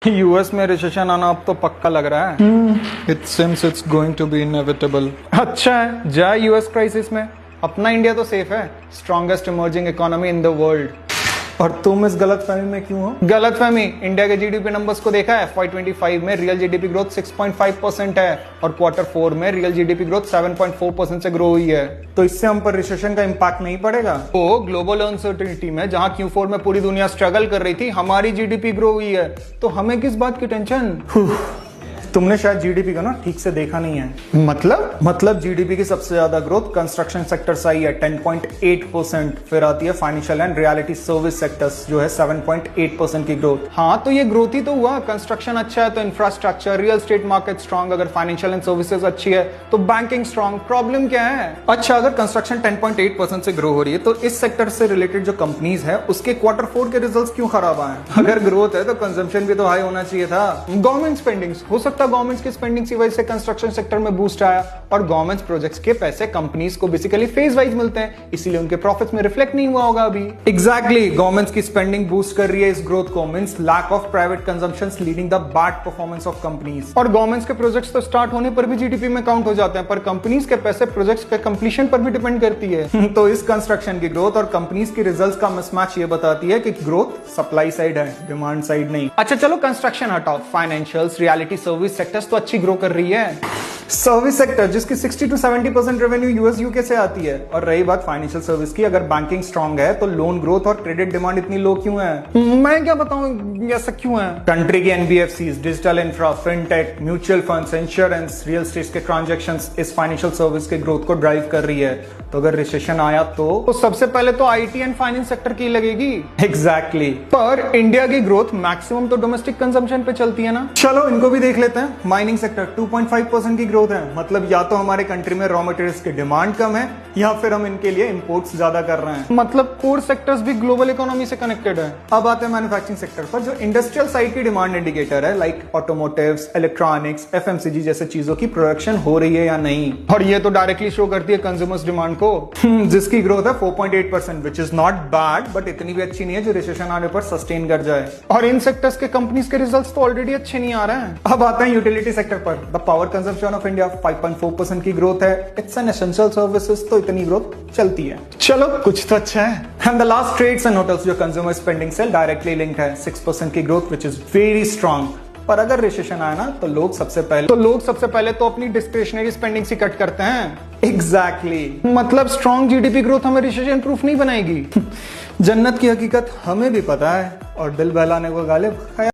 US में recession आना अब तो पक्का लग रहा है। It seems it's going to be inevitable. अच्छा है, जाए यूएस क्राइसिस में। अपना इंडिया तो सेफ है, strongest emerging economy in the world. और तुम इस गलतफहमी में क्यों हो? गलतफहमी, इंडिया के जीडीपी नंबर्स को देखा है। FY25 में रियल जीडीपी ग्रोथ 6.5% है और Q4 में रियल जीडीपी ग्रोथ 7.4% से ग्रो हुई है। तो इससे हम पर रिसेशन का इम्पैक्ट नहीं पड़ेगा? तो ग्लोबल अनसर्टेनिटी में जहां Q4 में पूरी दुनिया स्ट्रगल कर रही थी, हमारी जीडीपी ग्रो हुई है, तो हमें किस बात की टेंशन? तुमने शायद जीडीपी का ना ठीक से देखा नहीं है। मतलब जीडीपी की सबसे ज्यादा ग्रोथ कंस्ट्रक्शन सेक्टर से आई है 10.8%, फिर आती है financial and reality service sectors जो है 7.8% की ग्रोथ। हाँ, तो ये ग्रोथ ही तो हुआ। कंस्ट्रक्शन अच्छा है तो infrastructure, real estate market strong, अगर फाइनेंशियल एंड सर्विसेज अच्छी है तो बैंकिंग स्ट्रांग। प्रॉब्लम क्या है? अच्छा, अगर कंस्ट्रक्शन 10.8% से ग्रो हो रही है तो इस सेक्टर से रिलेटेड जो कंपनीज है उसके Q4 के रिजल्ट्स क्यों खराब आए? अगर ग्रोथ है तो कंजम्पशन भी तो हाई होना चाहिए था। गवर्नमेंट स्पेंडिंग्स, हो सकता है गवर्नमेंट्स की स्पेंडिंग की वजह से कंस्ट्रक्शन सेक्टर में बूस्ट आया, और गवर्नमेंट प्रोजेक्ट्स के पैसे कंपनीज को बेसिकली फेज वाइज मिलते हैं, इसीलिए उनके प्रॉफिट्स में रिफ्लेक्ट नहीं हुआ होगा अभी। एग्जैक्टली, गवर्नमेंट्स की स्पेंडिंग बूस्ट कर रही है इस ग्रोथ को, means lack of private consumptions leading the bad performance of companies. और गवर्नमेंट्स के प्रोजेक्ट्स तो स्टार्ट होने पर भी जीडीपी में काउंट हो जाते हैं, पर कंपनीज के पैसे प्रोजेक्ट्स के कंप्लीशन पर भी डिपेंड करती है। तो इस कंस्ट्रक्शन की ग्रोथ और कंपनीज की रिजल्ट्स का मिसमैच ये बताती है कि ग्रोथ सप्लाई साइड है, डिमांड साइड नहीं। अच्छा चलो कंस्ट्रक्शन हटाओ, फाइनेंशियल्स, रियलिटी सर्विस सेक्टर्स तो अच्छी ग्रो कर रही है। सर्विस सेक्टर जिसकी 60 to 70% रेवेन्यू यूएस यूके से आती है। और रही बात फाइनेंशियल सर्विस की, अगर बैंकिंग स्ट्रांग है तो लोन ग्रोथ और क्रेडिट डिमांड इतनी लो क्यों है? मैं क्या बताऊं ऐसा क्यों है? कंट्री की NBFCs, digital infra, fintech, mutual funds, insurance, real estate के ट्रांजैक्शंस इस फाइनेंशियल सर्विस के ग्रोथ को ड्राइव कर रही है। तो अगर रिसेशन आया तो सबसे पहले तो आईटी एंड फाइनेंस सेक्टर की लगेगी। एग्जैक्टली। पर इंडिया की ग्रोथ मैक्सिमम तो डोमेस्टिक कंजम्पशन पे चलती है ना। चलो इनको भी देख लेते हैं। माइनिंग सेक्टर 2.5% की ग्रोथ है, मतलब या तो हमारे कंट्री में रॉ मटेरियल्स की डिमांड कम है या फिर हम इनके लिए इंपोर्ट्स ज्यादा कर रहे हैं। मतलब कोर सेक्टर्स भी ग्लोबल इकोनॉमी से कनेक्टेड है। अब आते हैं मैन्युफैक्चरिंग सेक्टर पर, जो इंडस्ट्रियल साइड की डिमांड इंडिकेटर है, लाइक ऑटोमोटिव्स, इलेक्ट्रॉनिक्स, एफएमसीजी जैसे चीजों की प्रोडक्शन हो रही है या नहीं। और ये तो डायरेक्टली शो करती है कंज्यूमर्स डिमांड को, जिसकी ग्रोथ है 4.8%, which is not bad, but इतनी भी अच्छी नहीं है जो रिसेशन आने पर सस्टेन कर जाए। और इन सेक्टर्स के कंपनीज के रिजल्ट्स तो ऑलरेडी अच्छे नहीं आ रहे हैं। अब आते हैं यूटिलिटी सेक्टर पर। The power consumption of India 5.4% की ग्रोथ है। इट्स एन एसेंशियल सर्विसेज, तो इतनी ग्रोथ चलती है। चलो कुछ तो अच्छा है। And the last, trades and hotels, जो कंज्यूमर स्पेंडिंग से डायरेक्टली लिंक है, 6% की ग्रोथ, विच इज वेरी स्ट्रांग। पर अगर रिसेशन आया ना तो लोग सबसे पहले तो अपनी डिस्क्रिशनरी स्पेंडिंग से कट करते हैं। एग्जैक्टली। मतलब स्ट्रांग जीडीपी ग्रोथ हमें रिसेशन प्रूफ नहीं बनाएगी। जन्नत की हकीकत हमें भी पता है, और दिल बहलाने को गालिब